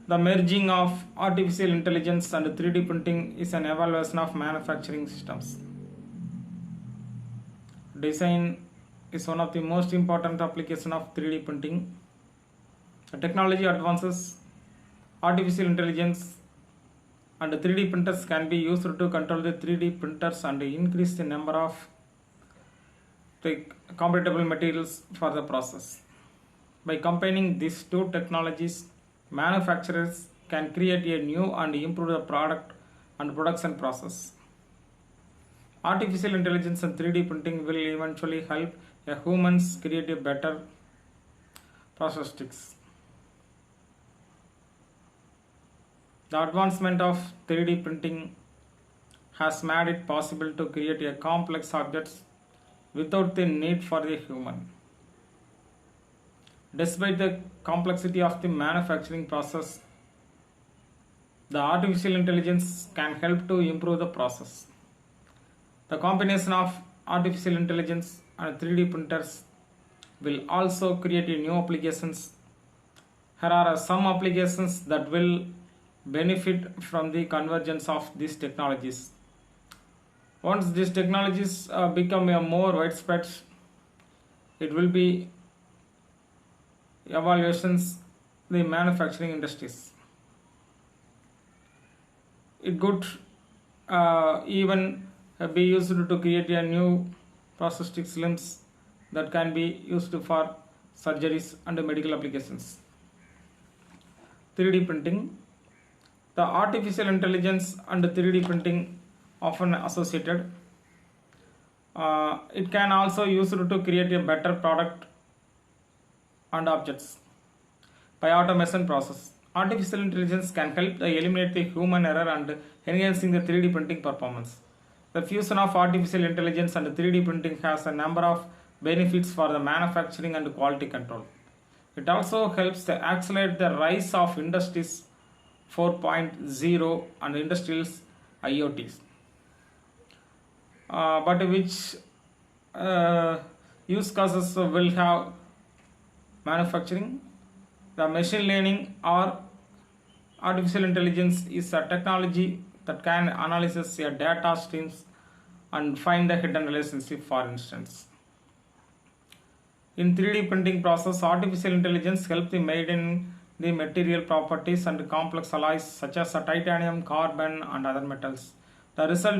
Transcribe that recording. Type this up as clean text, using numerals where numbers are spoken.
The merging of artificial intelligence and 3D printing is an evaluation of manufacturing systems. Design is one of the most important applications of 3D printing. The technology advances, artificial intelligence and 3D printers can be used to control the 3D printers and increase the number of the compatible materials for the process. By combining these two technologies, manufacturers can create a new and improve the product and production process. Artificial intelligence and 3D printing will eventually help humans create a better prosthetics. The advancement of 3D printing has made it possible to create a complex objects without the need for a human. Despite the complexity of the manufacturing process, the artificial intelligence can help to improve the process. The combination of artificial intelligence and 3D printers will also create new applications. Here are some applications that will benefit from the convergence of these technologies. Once these technologies become more widespread, it will be evaluations the manufacturing industries. It could even be used to create a new prosthetic limbs that can be used for surgeries and medical applications. 3D printing. The artificial intelligence and 3D printing often associated. It can also used to create a better product and objects. By automation process, artificial intelligence can help eliminate the human error and enhancing the 3D printing performance. The fusion of artificial intelligence and 3D printing has a number of benefits for the manufacturing and quality control. It also helps to accelerate the rise of industries 4.0 and industrial IoTs. But which use cases will have manufacturing? The machine learning or artificial intelligence is a technology that can analyze your data streams and find the hidden relationship, for instance. In 3D printing process, artificial intelligence helps the made in the material properties and complex alloys such as titanium, carbon and other metals. The result